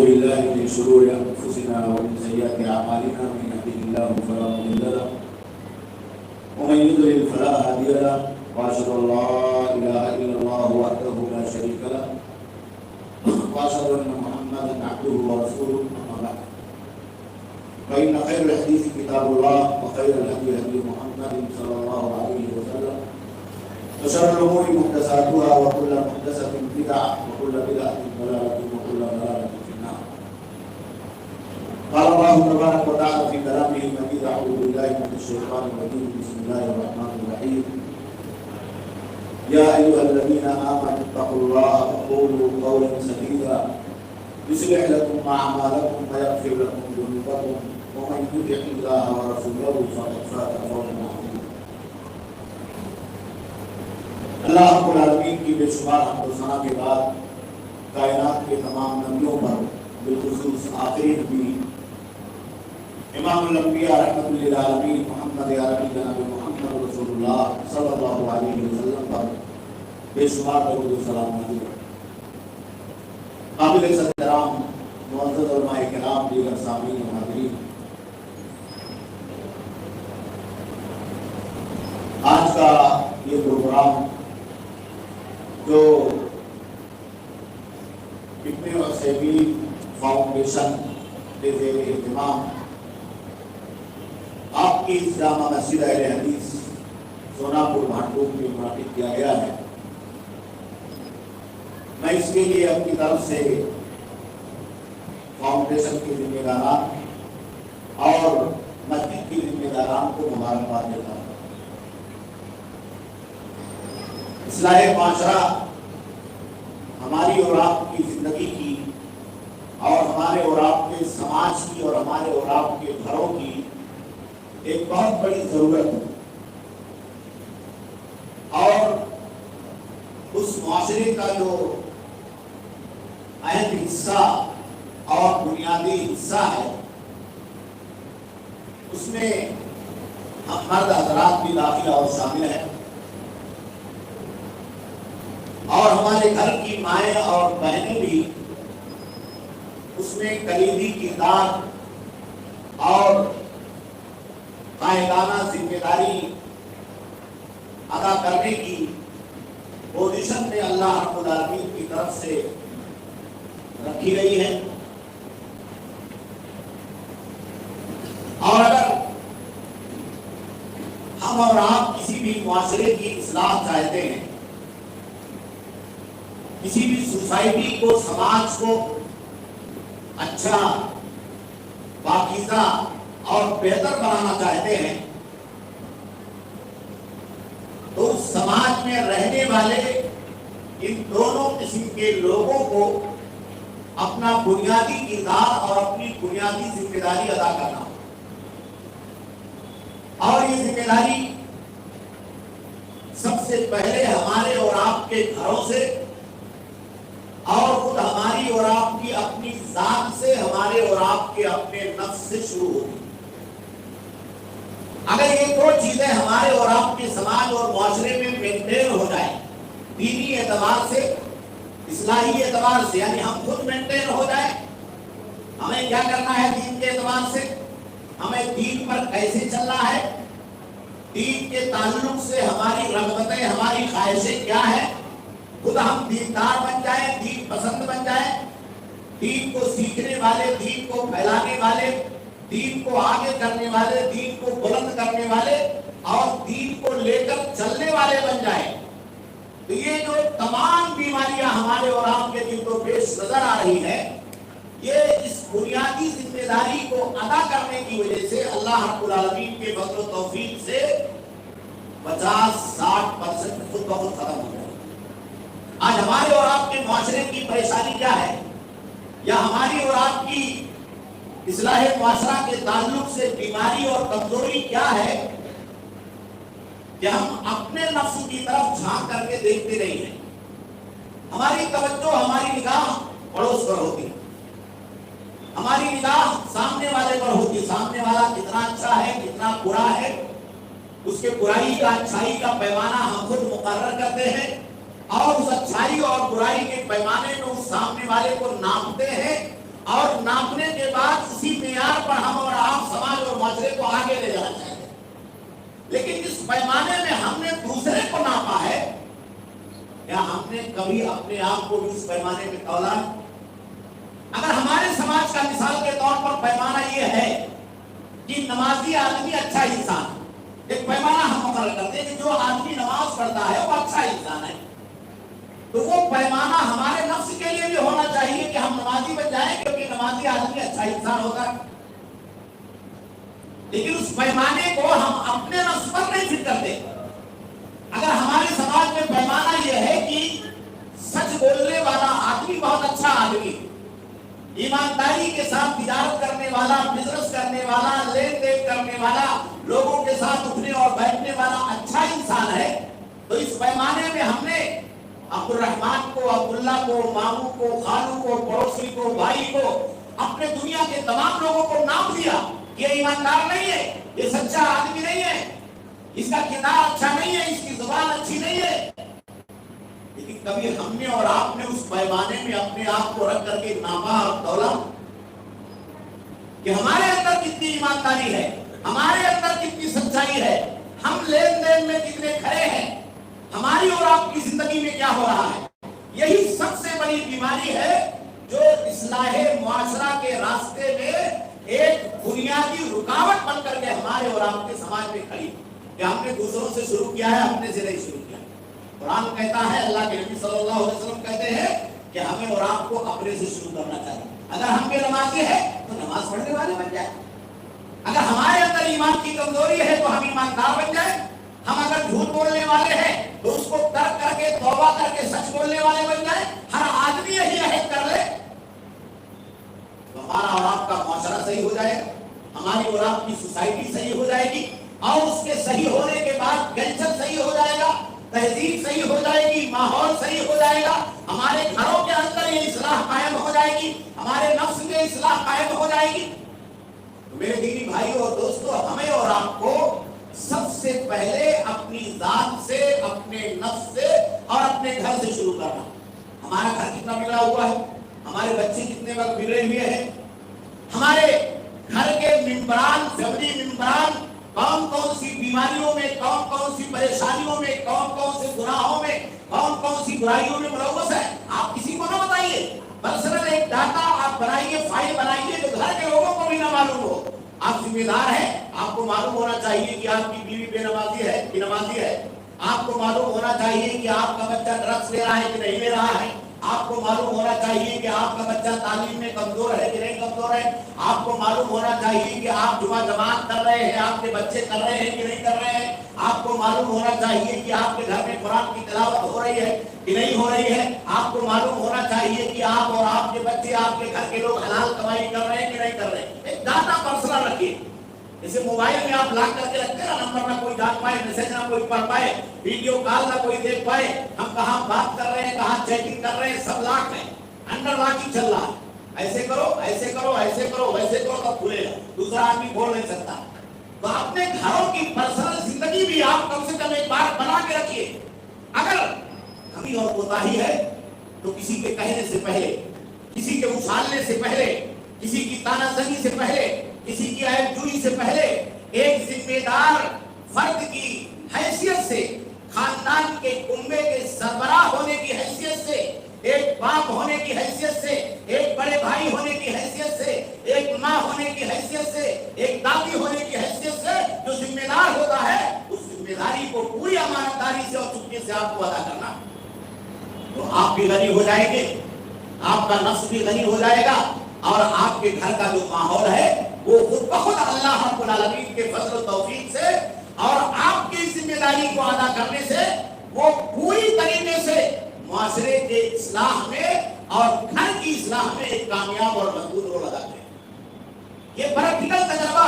ونعوذ بالله من شرور أنفسنا ومن سيئات أعمالنا، من يهده الله فلا مضل له ومن يضلل فلا هادي له، وأشهد أن لا إله إلا الله وحده لا شريك له، وأشهد أن محمدا عبده ورسوله. أما بعد، فإن خير الحديث كتاب الله، وخير الهدي هدي محمد صلى الله عليه وسلم، وشر الأمور محدثاتها، وكل محدثة بدعة، وكل بدعة ضلالة، وكل ضلالة في النار. قال الله تبارك وتعالى في كلامه المجيد: أعوذ بالله من الشيطان الرجيم، بسم الله الرحمن الرحيم. يا أيها الذين آمنوا اتقوا الله وقولوا قولا سديدا يصلح لكم أعمالكم ويغفر لكم ذنوبكم، ومن يطع الله ورسوله فقد فاز فوزا عظيما. اللہ رب العالمین کی بے شمار حمد و ثنا کے بعد کائنات کے تمام نبیوں پر، بالخصوص آخری نبی امام الانبیاء رحمۃ للعالمین محمد عربی جناب محمد رسول اللہ صلی اللہ علیہ وسلم پر بے شمار درود و سلام نازل ہو۔ قابل احترام معزز علماء کرام، دیگر سامعین و حاضرین، آج کا یہ پروگرام جو ابن عثیمین فاؤنڈیشن کے زیر اہتمام آپ کی جامع مسجد اہل حدیث سوناپور بھانڈوپ میں منعقد کیا گیا ہے، میں اس کے لیے اپنی طرف سے فاؤنڈیشن کے ذمہ داران اور مسجد کے ذمہ داران کو مبارکباد دیتا ہوں۔ اصلاح معاشرہ ہماری اور آپ کی زندگی کی، اور ہمارے اور آپ کے سماج کی، اور ہمارے اور آپ کے گھروں کی ایک بہت بڑی ضرورت ہے، اور اس معاشرے کا جو اہم حصہ اور بنیادی حصہ ہے، اس میں ہم مرد حضرات بھی داخل اور شامل ہیں، اور ہمارے گھر کی مائیں اور بہنیں بھی اس میں کلیدی کردار اور قائدانہ ذمہ داری ادا کرنے کی پوزیشن میں اللہ رب العالمین کی طرف سے رکھی گئی ہے۔ اور اگر ہم اور آپ کسی بھی معاشرے کی اصلاح چاہتے ہیں، کسی بھی سوسائٹی کو، سماج کو اچھا، پاکیزہ اور بہتر بنانا چاہتے ہیں، تو اس سماج میں رہنے والے ان دونوں قسم کے لوگوں کو اپنا بنیادی کردار اور اپنی بنیادی ذمہ داری ادا کرنا، اور یہ ذمہ داری سب سے پہلے ہمارے اور آپ کے گھروں سے، اور خود ہماری اور آپ کی اپنی ذات سے، ہمارے اور آپ کے اپنے نفس سے شروع ہوگی۔ اگر یہ دو چیزیں ہمارے اور آپ کے سماج اور معاشرے میں مینٹین ہو جائیں، دینی اعتبار سے، اصلاحی اعتبار سے، یعنی ہم خود مینٹین ہو جائیں، ہمیں کیا کرنا ہے دین کے اعتبار سے، ہمیں دین پر کیسے چلنا ہے، دین کے تعلق سے ہماری رغبتیں، ہماری خواہشیں کیا ہیں، خود ہم دیندار بن جائیں، دین پسند بن جائیں، دین کو سیکھنے والے، دین کو پھیلانے والے، دین کو آگے کرنے والے، دین کو بلند کرنے والے اور دین کو لے کر چلنے والے بن جائیں، تو یہ جو تمام بیماریاں ہمارے اور آپ کے دل کو پیش نظر آ رہی ہے، یہ اس بنیادی ذمہ داری کو ادا کرنے کی وجہ سے اللہ رب العالمین کے فضل و توفیق سے 50-60% خود بخود ختم ہو جائے۔ آج ہمارے اور آپ کے معاشرے کی پریشانی کیا ہے، یا ہماری اور آپ کی اصلاح معاشرہ کے تعلق سے بیماری اور کمزوری کیا ہے، کہ ہم اپنے نفس کی طرف جھانک کر کے دیکھتے نہیں ہیں۔ ہماری توجہ، ہماری نگاہ پڑوس پر ہوتی، ہماری نگاہ سامنے والے پر ہوتی، سامنے والا کتنا اچھا ہے، کتنا برا ہے، اس کے برائی کا اچھائی کا پیمانہ ہم خود مقرر کرتے ہیں، اور اس اچھائی اور برائی کے پیمانے میں اس سامنے والے کو ناپتے ہیں اور ناپنے کے بعد اسی معیار پر ہم اور آپ سماج اور معاشرے کو آگے لے جانا چاہتے ہیں. لیکن جس پیمانے میں ہم نے دوسرے کو ناپا ہے، کیا ہم نے کبھی اپنے آپ کو بھی اس پیمانے میں تولا؟ اگر ہمارے سماج کا مثال کے طور پر پیمانہ یہ ہے کہ نمازی آدمی اچھا انسان، ایک پیمانہ ہم مقرر کرتے ہیں کہ جو آدمی نماز پڑھتا ہے وہ اچھا انسان ہے، تو وہ پیمانہ ہمارے نفس کے لیے بھی ہونا چاہیے کہ ہم نمازی بن جائیں، کیونکہ نمازی آدمی اچھا انسان ہوتا ہے. لیکن اس پیمانے کو ہم اپنے نفس پر نہیں فٹ کرتے. اگر ہمارے سماج میں پیمانہ یہ ہے کہ سچ بولنے والا آدمی بہت اچھا آدمی، ایمانداری کے ساتھ تجارت کرنے والا، بزنس کرنے والا، لین دین کرنے والا، لوگوں کے ساتھ اٹھنے اور بیٹھنے والا اچھا انسان ہے، تو اس پیمانے میں ہم نے عبد الرحمان کو، عبداللہ کو، ماموں کو، خالو کو، پڑوسی کو، بھائی کو، اپنے دنیا کے تمام لوگوں کو ناپ دیا. یہ ایماندار نہیں ہے، یہ سچا آدمی نہیں ہے، اس کا کردار اچھا نہیں ہے، اس کی زبان اچھی نہیں ہے. لیکن کبھی ہم نے اور آپ نے اس پیمانے میں اپنے آپ کو رکھ کر کے ناپا اور تولا کہ ہمارے اندر کتنی ایمانداری ہے، ہمارے اندر کتنی سچائی ہے، ہم لین دین میں کتنے کھڑے ہیں، ہماری اور آپ کی زندگی میں کیا ہو رہا ہے. یہی سب سے بڑی بیماری ہے جو اصلاح معاشرہ کے راستے میں ایک بنیادی رکاوٹ بن کر کے ہمارے اور آپ کے سماج میں کھڑی کہ ہم نے دوسروں سے شروع کیا ہے، اپنے سے نہیں شروع کیا. قرآن کہتا ہے، اللہ کے نبی صلی اللہ علیہ وسلم کہتے ہیں کہ ہمیں اور آپ کو اپنے سے شروع کرنا چاہیے. اگر ہم بے نمازی ہیں تو نماز پڑھنے والے بن جائیں. اگر ہمارے اندر ایمان کی کمزوری ہے تو ہم ایماندار بن جائیں. ہم اگر جھوٹ بولنے والے ہیں تو اس کو ترک کر کے، توبہ کر کے سچ بولنے والے بن جائیں. ہر آدمی یہی عہد کر لے تو ہمارا اور آپ کا معاشرہ صحیح ہو جائے گا، ہماری اور آپ کی سوسائٹی صحیح ہو جائے گی، اور اس کے صحیح ہونے کے بعد کلچر صحیح ہو جائے گا، تہذیب صحیح ہو جائے گی، ماحول صحیح ہو جائے گا، ہمارے گھروں کے اندر یہ اصلاح قائم ہو جائے گی، ہمارے نفس میں اصلاح قائم ہو جائے گی. میرے دینی بھائیوں اور دوستوں، ہمیں اور آپ کو سب سے پہلے اپنی ذات سے، اپنے نفس سے اور اپنے گھر سے شروع کرنا. ہمارا گھر کتنا بگڑا ہوا ہے، ہمارے بچے کتنے وقت بگڑے ہوئے ہیں، ہمارے گھر کے ممبران، فیملی ممبران کون کون سی بیماریوں میں، کون کون سی پریشانیوں میں، کون کون سے گناہوں میں، کون کون سی برائیوں میں ملوث ہے. آپ کسی کو نہ بتائیے، پرسنل ایک ڈاٹا آپ بنائیے، فائل بنائیے جو گھر کے لوگوں کو بھی نہ معلوم ہو. آپ ذمہ دار ہیں، آپ کو معلوم ہونا چاہیے کہ آپ کی بیوی بے نمازی ہے کہ نمازی ہے. آپ کو معلوم ہونا چاہیے کہ آپ کا بچہ ڈرگس لے رہا ہے کہ نہیں لے رہا ہے. آپ کو معلوم ہونا چاہیے کہ آپ کا بچہ تعلیم میں کمزور ہے کہ نہیں کمزور ہے. آپ کو معلوم ہونا چاہیے کہ آپ جمعہ جماعت کر رہے ہیں، آپ کے بچے کر رہے ہیں کہ نہیں کر رہے ہیں. آپ کو معلوم ہونا چاہیے کہ آپ کے گھر میں قرآن کی تلاوت ہو رہی ہے کہ نہیں ہو رہی ہے. آپ کو معلوم ہونا چاہیے کہ آپ اور آپ کے بچے، آپ کے گھر کے لوگ حلال کمائی کر رہے ہیں کہ نہیں کر رہے ہیں. ایک ڈاٹا پرسنل رکھیے. جیسے موبائل میں آپ لاک کر کے رکھتے ہیں، نمبر نہ کوئی جان پائے، میسج نہ کوئی پڑھ پائے، ویڈیو کال نہ کوئی دیکھ پائے، ہم کہاں بات کر رہے ہیں، کہاں چیٹنگ کر رہے ہیں، سب لاک ہے، انڈر لاک ہی چل رہا ہے. ایسے کرو، ایسے کرو، ایسے کرو، ویسے کرو، تب کھلے گا. دوسرا آدمی کھول نہیں سکتا. تو اپنے گھروں کی پرسنل زندگی بھی آپ کم سے کم ایک بار بنا کے رکھیے. اگر کمی اور کوتاہی ہے تو کسی کے کہنے سے پہلے، کسی کے اچھالنے سے پہلے، کسی کی تانا زنی سے پہلے، کسی کی عیب جوئی سے پہلے ایک ذمہ دار فرد کی حیثیت سے، خاندان کے کنبے کے سربراہ ہونے کی حیثیت سے، ایک باپ ہونے کی حیثیت سے، ایک بڑے بھائی ہونے کی حیثیت سے، ایک ماں ہونے کی حیثیت سے، ایک دادی ہونے کی حیثیت سے جو ذمہ دار ہوتا ہے، اس ذمہ داری کو پوری امانتداری سے اور چپکے سے آپ کو ادا کرنا. تو آپ بھی غنی ہو جائیں گے، آپ کا نفس بھی غنی ہو جائے گا، اور آپ کے گھر کا جو ماحول ہے وہ خود بخود اللہ رب العالمین کے فضل و توفیق سے اور آپ کی ذمہ داری کو ادا کرنے سے وہ پوری طریقے سے معاشرے کے اصلاح میں اور گھر کی اصلاح میں ایک کامیاب اور مضبوط رول ادا کرے. یہ پریکٹیکل تجربہ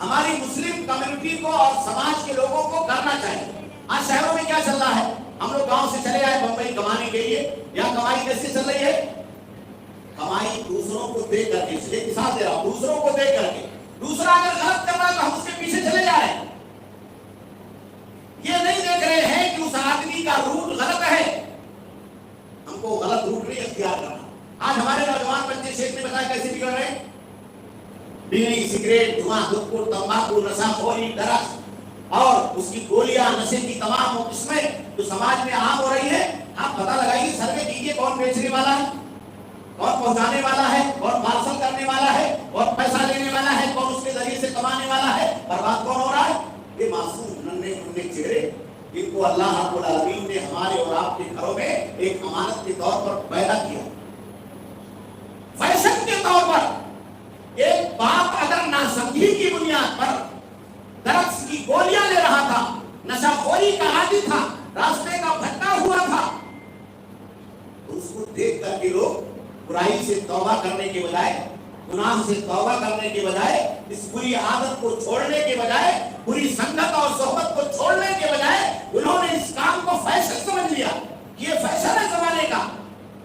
ہماری مسلم کمیونٹی کو اور سماج کے لوگوں کو کرنا چاہیے. آج شہروں میں کیا چل رہا ہے؟ ہم لوگ گاؤں سے چلے آئے بمبئی کمانے کے لیے. یہاں کمائی کیسے چل رہی ہے؟ کمائی دوسروں کو دے کر کے. ایک مثال دے رہا ہوں، دوسروں کو دے کر کے. دوسرا اگر غلط کر رہا ہے تو ہم اس کے پیچھے چلے جا رہے ہیں. یہ نہیں دیکھ رہے ہیں کہ اس آدمی کا روٹ غلط ہے. ہم کو غلط روٹ نہیں اختیار کرنا. آج ہمارے نوجوان بچے شیخ نے بتایا کیسے بگڑ رہے ہیں، بیڑی، سگریٹ، دھواں، دھکر، تمباکو، نشہ خوری، ڈرگس اور اس کی گولیاں، نشے کی تمام قسمیں جو سماج میں عام ہو رہی ہے. آپ پتہ لگائیے، سروے کیجیے کون بیچنے والا ہے، کون پہنچانے والا ہے، کون پارسل کرنے والا ہے، کون پیسہ لینے والا ہے، کون اس کے ذریعے سے کمانے والا ہے، برباد کون ہو رہا ہے. یہ معصوم ننھے منھے چہرے جن کو اللہ رب العالمین نے ہمارے اور آپ کے گھروں میں ایک امانت کے طور پر پیدا کیا. فیشن کے طور پر ایک باپ اگر ناسمجھی کی بنیاد پر ڈرگس کی گولیاں لے رہا تھا، نشہ خوری کا عادی تھا، راستے کا بھٹکا ہوا تھا، تو اس کو دیکھ کر کے لوگ برائی سے توبہ کرنے کے بجائے، گناہ سے توبہ کرنے کے بجائے، اس بری عادت کو چھوڑنے کے بجائے، بری سنگت اور صحبت کو چھوڑنے کے بجائے انہوں نے اس کام کو فیشن سمجھ لیا. یہ فیشن ہے زمانے کا.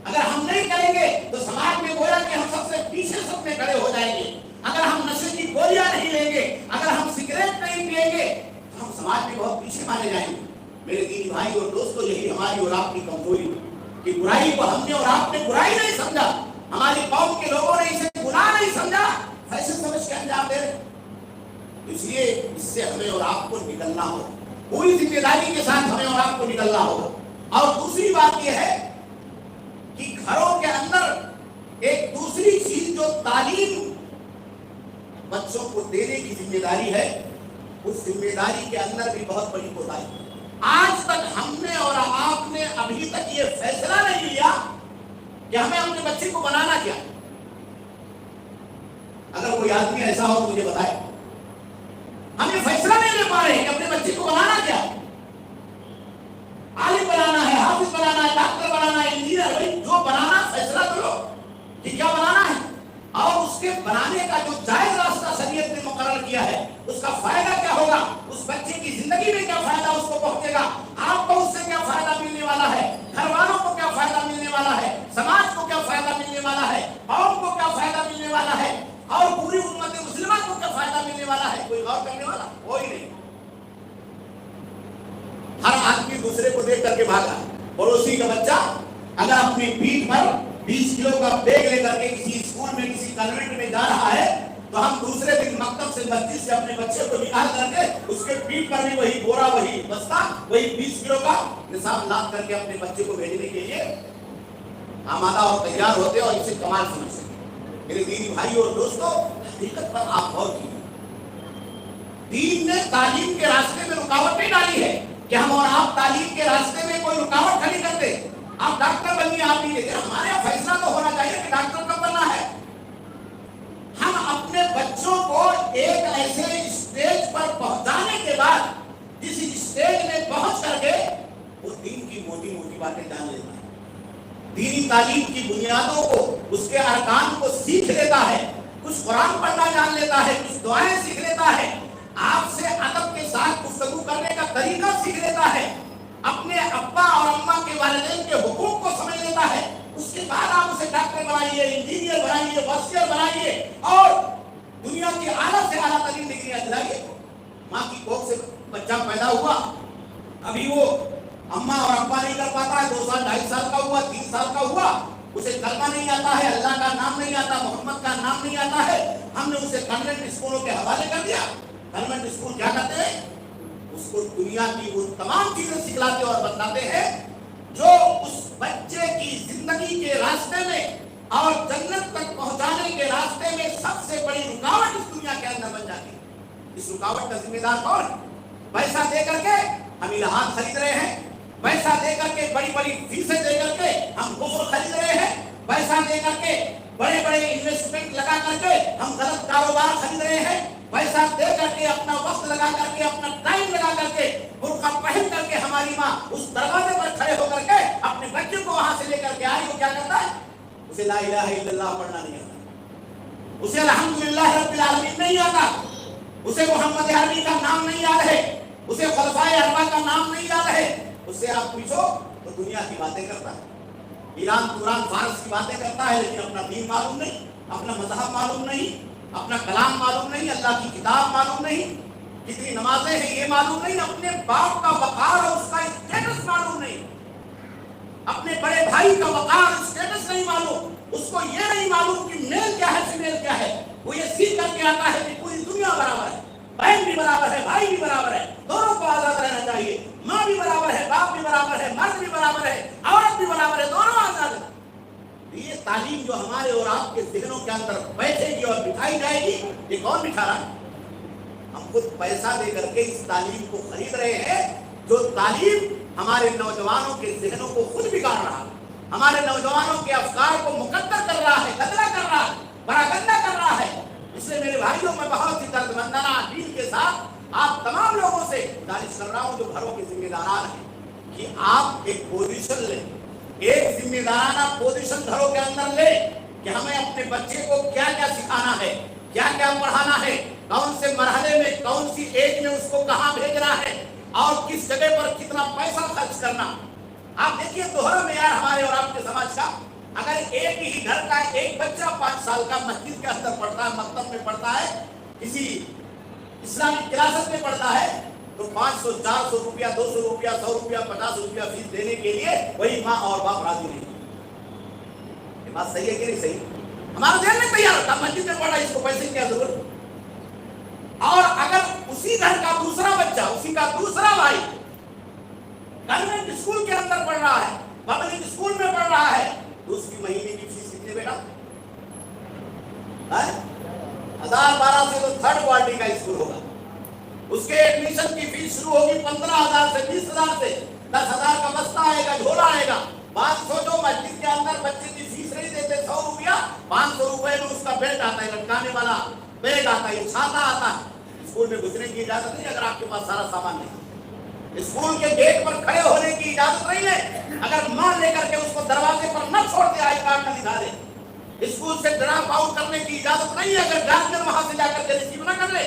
اگر ہم نہیں کریں گے تو سماج میں گویا کہ ہم سب سے پیچھے سب میں کھڑے ہو جائیں گے. اگر ہم نشے کی گولیاں نہیں لیں گے، اگر ہم سگریٹ نہیں پیئیں گے تو ہم سماج میں بہت پیچھے مانے جائیں گے. میرے دینی بھائی اور دوستو، یہی ہماری اور آپ کی کمزوری کہ برائی کو ہم نے اور آپ نے برائی نہیں سمجھا، ہماری قوم کے لوگوں نے اسے گناہ نہیں سمجھا، فیشن سمجھ کے انجام دے رہے. اس لیے اس سے ہمیں اور آپ کو نکلنا ہوگا، پوری ذمہ داری کے ساتھ ہمیں اور آپ کو نکلنا ہوگا. اور دوسری بات یہ ہے کہ گھروں کے اندر ایک دوسری چیز جو تعلیم بچوں کو دینے کی ذمہ داری ہے، اس ذمہ داری کے اندر بھی بہت بڑی کوتاہی. آج تک ہم نے اور آپ نے ابھی تک یہ فیصلہ نہیں لیا کہ ہمیں اپنے بچے کو بنانا کیا. اگر کوئی آدمی ایسا ہو تو مجھے بتائے. ہم یہ فیصلہ نہیں لے پا رہے کہ اپنے بچے کو بنانا کیا. عالم بنانا ہے، حافظ بنانا ہے، ڈاکٹر بنانا ہے، انجینئر، بھائی جو بنانا فیصلہ کرو کہ کیا بنانا ہے، اور اس کے بنانے کا جو جائز راستہ شریعت نے مقرر کیا ہے، اس کا فائدہ کیا ہوگا، اس بچے کی زندگی میں کیا فائدہ اس کو پہنچے گا، آپ کو اس سے کیا فائدہ ملنے والا ہے، گھر والوں کو کیا فائدہ ملنے والا ہے، سماج کو کیا فائدہ ملنے والا ہے، قوم کو کیا فائدہ ملنے والا ہے، اور پوری امت مسلمہ کو کیا فائدہ ملنے والا ہے. کوئی غور کرنے والا کوئی نہیں. ہر آدمی دوسرے کو دیکھ کر کے بھاگا. پڑوسی کا بچہ اگر اپنی پیٹھ پر 20 کلو کا بیگ لے کر کے کسی اسکول میں کسی کانوینٹ میں جا رہا ہے تو ہم دوسرے دن مکتب سے مسجد سے اپنے بچے کو نکال کر کے اس کے پیٹھ پر بھی وہی بورا، وہی بستہ، وہی 20 کلو کا نصاب لاد کر کے اپنے بچے کو بھیجنے کے لیے آمادہ اور تیار ہوتے اور اسے کمال سمجھتے. میرے دینی بھائی اور دوستو، حقیقت پر آپ غور کیجیے. دین نے تعلیم کے راستے میں رکاوٹ نہیں ڈالی ہے کہ ہم اور آپ تعلیم کے راستے میں کوئی رکاوٹ کھڑی کرتے. آپ ڈاکٹر بنیے، آپ نہیں لیتے. ہمارے یہاں فیصلہ تو ہونا چاہیے کہ ڈاکٹر کب بننا ہے. ہم اپنے بچوں کو ایک ایسے اسٹیج پر پہنچانے کے بعد جس اسٹیج میں پہنچ کر کے وہ دین کی موٹی موٹی باتیں جان لیتا ہے، دینی تعلیم کی بنیادوں کو، اس کے ارکان کو سیکھ لیتا ہے، کچھ قرآن پڑھنا جان لیتا ہے، کچھ دعائیں سیکھ لیتا ہے، آپ سے ادب کے ساتھ گفتگو کرنے کا طریقہ سیکھ لیتا ہے، اپنے ابا اور اماں کے والدین کے حقوق کو سمجھ لیتا ہے. اس کے بعد آپ اسے ڈاکٹر بنائیے، انجینئر بنائیے، واسطیہ بنائیے اور دنیا کی اعلیٰ سے اعلیٰ ترین ڈگریاں دلائیے. ماں کی کوکھ سے بچہ پیدا ہوا، ابھی وہ اماں اور ابا نہیں کر پاتا ہے، 2 سال 2.5 سال کا ہوا، 3 سال کا ہوا، اسے کلمہ نہیں آتا ہے، اللہ کا نام نہیں آتا، محمد کا نام نہیں آتا ہے. ہم نے اسے کانوینٹ اسکولوں کے حوالے کر دیا. کانوینٹ اسکول کیا کرتے ہیں؟ اس کو دنیا کی وہ تمام چیزیں سکھلاتے اور بتاتے ہیں جو اس بچے کی زندگی کے راستے میں اور جنت تک پہنچانے کے راستے میں سب سے بڑی رکاوٹ اس دنیا کے اندر بن جاتی ہے. اس رکاوٹ کا ذمہ دار کون؟ پیسہ دے کر کے ہم الہات خرید رہے ہیں، پیسہ دے کر کے بڑی بڑی فیسیں دے کر کے ہم کفر خرید رہے ہیں، پیسہ دے کر کے بڑے بڑے انویسٹمنٹ لگا کر کے ہم غلط کاروبار خرید رہے ہیں، پیسہ دے کر کے اپنا وقت لگا کر کے اپنا ٹائم لگا کر کے برقع پہن کر کے ہماری ماں اس دروازے پر کھڑے ہو کر کے اپنے بچے کو وہاں سے لے کر کے آئی. وہ کیا کرتا ہے؟ اسے لا الہ الا اللہ پڑھنا نہیں آتا، اسے الحمدللہ رب العالمین نہیں آتا، اسے محمد عربی کا نام نہیں یاد ہے، اسے خلفائے اربعہ کا نام نہیں یاد ہے. اس سے آپ پوچھو تو دنیا کی باتیں کرتا ہے، ایران توران فارس کی باتیں کرتا ہے، لیکن اپنا دین معلوم نہیں، اپنا مذہب معلوم نہیں، اپنا کلام معلوم نہیں، اللہ کی کتاب معلوم نہیں، کتنی نمازیں ہیں یہ معلوم نہیں، اپنے باپ کا وقار اور اس کا اسٹیٹس معلوم نہیں. اپنے بڑے بھائی کا وقار اسٹیٹس نہیں معلوم، اس کو یہ نہیں معلوم کہ میل کیا ہے فیمیل کیا ہے، وہ یہ سیکھ کر کے آتا ہے کہ پوری دنیا برابر ہے، بہن بھی برابر ہے، بھائی بھی برابر ہے، دونوں کو آزاد رہنا چاہیے، ماں بھی برابر ہے، باپ بھی برابر ہے، مرد بھی برابر ہے، عورت بھی برابر ہے، دونوں آزاد ہیں۔ یہ تعلیم جو ہمارے اور آپ کے ذہنوں کے اندر بیٹھے گی اور بٹھائی جائے گی، یہ کون بٹھا رہا ہے؟ ہم خود پیسہ دے کر کے اس تعلیم کو خرید رہے ہیں، جو تعلیم ہمارے نوجوانوں کے ذہنوں کو خود بگاڑ رہا ہے، ہمارے نوجوانوں کے افکار کو مقدر کر رہا ہے، گندہ کر رہا ہے، بڑا گندہ کر رہا ہے۔ اس لیے میرے بھائیوں، میں بہت ہی دردمندانہ دل کے ساتھ آپ تمام لوگوں سے گزارش کر رہا ہوں جو گھروں کے ذمہ داران ہیں، کہ آپ ایک پوزیشن لیں، ایک ذمہ دارانہ پوزیشن گھروں کے اندر لے کہ ہمیں اپنے بچے کو کیا کیا سکھانا ہے، کیا کیا پڑھانا ہے، کون سے مرحلے میں، کون سی ایج میں اس کو کہاں بھیجنا ہے، اور کس جگہ پر کتنا پیسہ خرچ کرنا۔ آپ دیکھیے دوہرا معیار ہمارے اور آپ کے سماج کا، اگر ایک ہی گھر کا ایک بچہ 5 سال کا مسجد کے اندر پڑھتا ہے، مکتب میں پڑھتا ہے، کسی اسلامک کلاسز میں پڑھتا ہے، تو 500 400 روپیہ 200 روپیہ 100 روپیہ 50 روپیہ فیس دینے کے لیے وہی ماں اور باپ راضی نہیں۔ یہ بات صحیح ہے کہ نہیں صحیح؟ ہمارا ذہن نہیں تیار ہوتا، مسجد میں پڑھا اس کو پیسے کی کیا ضرورت؟ اور اگر اسی گھر کا دوسرا بچہ، اسی کا دوسرا بھائی گورنمنٹ اسکول کے اندر پڑھ رہا ہے، پبلک اسکول میں پڑھ رہا ہے، تو اس کی مہینے کی فیس کتنے بیٹا؟ 1000-1200 سے تو تھرڈ کوالٹی کا اسکول ہوگا۔ اس کے ایڈمیشن کی فیس شروع ہوگی 15,000 سے 20,000 سے، 10,000 کا بستہ آئے گا، جھولا آئے گا۔ بات سوچو، مسجد کے اندر بچے کی فیس نہیں دیتے 100 روپیہ، 500 روپے میں اس کا بیلٹ آتا ہے، لٹکانے والا بیگ آتا ہے، چھاتا آتا ہے۔ اسکول میں گھسنے کی اجازت نہیں اگر آپ کے پاس سارا سامان نہیں۔ اسکول کے گیٹ پر کھڑے ہونے کی اجازت نہیں ہے اگر ماں لے کر کے اس کو دروازے پر نہ چھوڑ دے، آئی کارڈ نہ دکھا دے۔ اسکول سے ڈراپ آؤٹ کرنے کی اجازت نہیں ہے اگر گارجین وہاں سے جا کر کے ریسیو نہ کر لے۔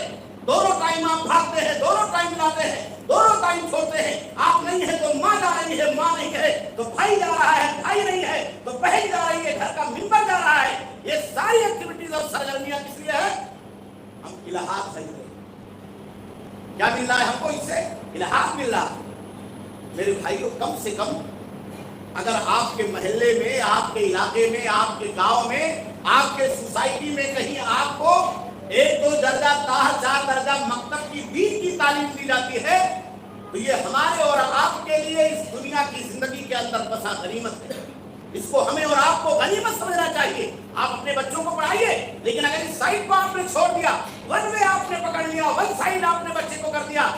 دونوں ٹائم آپ بھاگتے ہیں، دونوں ٹائم لاتے ہیں، دونوں ٹائم چھوڑتے ہیں۔ آپ نہیں ہے تو ماں جا رہی ہے، ماں نہیں ہے تو بھائی جا رہا ہے، بھائی نہیں ہے تو بہن جا رہی ہے، گھر کا ممبر جا رہا ہے۔ یہ ساری ایکٹیویٹیز اور سرگرمیاں کس لیے ہے؟ ہم الہات خرید رہے ہیں۔ کیا مل رہا ہے ہم کو اس سے؟ الہات مل رہا ہے۔ میرے بھائیوں، کم سے کم اگر آپ کے محلے میں، آپ کے علاقے میں، آپ کے گاؤں میں، آپ کے سوسائٹی میں کہیں آپ کو 1-2 درجہ، 4 درجہ مکتب کی دین کی تعلیم دی جاتی ہے، تو یہ ہمارے اور آپ کے لیے اس دنیا کی زندگی کے اندر بسا غنیمت ہے۔ اس کو ہمیں اور آپ کو غنیمت سمجھنا چاہیے۔ آپ اپنے بچوں کو پڑھائیے، لیکن اگر اس سائڈ کو آپ نے چھوڑ دیا، ون وے آپ نے پکڑ لیا، ون سائڈ آپ نے بچے کو کر دیا،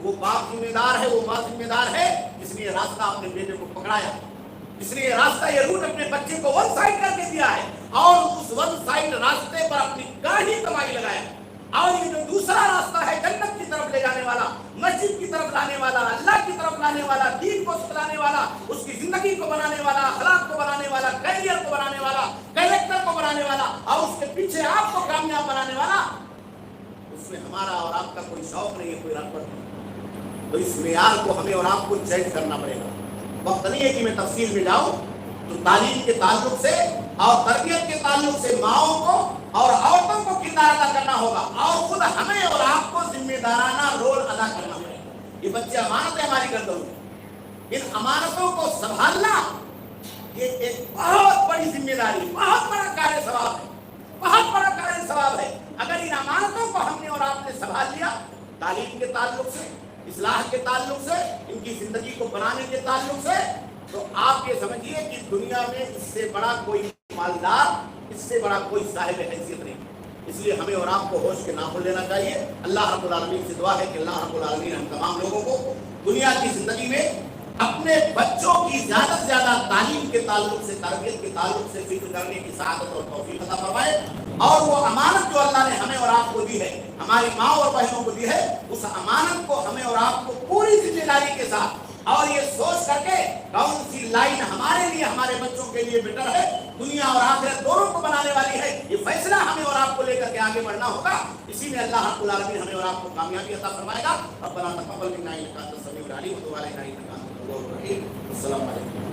وہ باپ ذمہ دار ہے، وہ ماں ذمہ دار ہے، اس لیے راستہ اپنے بیٹے کو پکڑایا، اس لیے راستہ یہ روٹ اپنے بچے کو ون سائڈ کر کے دیا ہے، اور اس ون سائڈ راستے پر اپنی گاڑی کمائی لگایا۔ اور یہ جو دوسرا راستہ ہے جنت کی طرف لے جانے والا، مسجد کی طرف لانے والا، اللہ کی طرف لانے والا، دین کو سکھلانے والا، اس کی زندگی کو بنانے والا، اخلاق کو بنانے والا، کیریئر کو بنانے والا، کریکٹر کو بنانے والا، اور اس کے پیچھے آپ کو کامیاب بنانے والا، اس میں ہمارا اور آپ کا کوئی شوق نہیں ہے، کوئی رغبت نہیں۔ تو اس معیار کو ہمیں اور آپ کو چیک کرنا پڑے گا۔ وقت نہیں ہے کہ میں تفصیل میں جاؤں، تو تعلیم کے تعلق سے اور تربیت کے تعلق سے ماؤں کو اور عورتوں کو کردار ادا کرنا ہوگا، اور خود ہمیں اور آپ کو ذمہ دارانہ رول ادا کرنا پڑے گا۔ یہ بچے امانت ہے ہماری گردوں میں، ان امانتوں کو سنبھالنا یہ ایک بہت بڑی ذمہ داری، بہت بڑا کار ثواب ہے، بہت بڑا کار ثواب ہے۔ اگر ان امانتوں کو ہم نے اور آپ نے سنبھال لیا، تعلیم کے تعلق سے، اصلاح کے تعلق سے، ان کی زندگی کو بنانے کے تعلق سے، تو آپ یہ سمجھیے کہ دنیا میں اس سے بڑا کوئی مالدار، اس سے بڑا کوئی صاحب حیثیت نہیں۔ اس لیے ہمیں اور آپ کو ہوش کے ناخن لینا چاہیے۔ اللہ رب العالمین سے دعا ہے کہ اللہ رب العالمین ہم تمام لوگوں کو دنیا کی زندگی میں اپنے بچوں کی زیادہ سے زیادہ تعلیم کے تعلق سے، تربیت کے تعلق سے فکر کرنے کی سعادت اور توفیق عطا فرمائے، اور وہ امانت جو اللہ نے ہمیں اور آپ کو دی ہے، ہماری ماں اور بہنوں کو دی ہے، اس امانت کو ہمیں اور آپ کو پوری ذمہ داری کے ساتھ اور یہ سوچ کر کے کون سی لائن ہمارے لیے، ہمارے بچوں کے لیے بیٹر ہے، دنیا اور آخرت دونوں کو بنانے والی ہے، یہ فیصلہ ہمیں اور آپ کو لے کر کے آگے بڑھنا ہوگا۔ اسی میں اللہ رب العالمین ہمیں اور آپ کو کامیابی عطا فرمائے گا۔ ربنا تقبل منا انک انت السمیع العلیم وتب علینا انک انت التواب الرحیم۔ السلام علیکم۔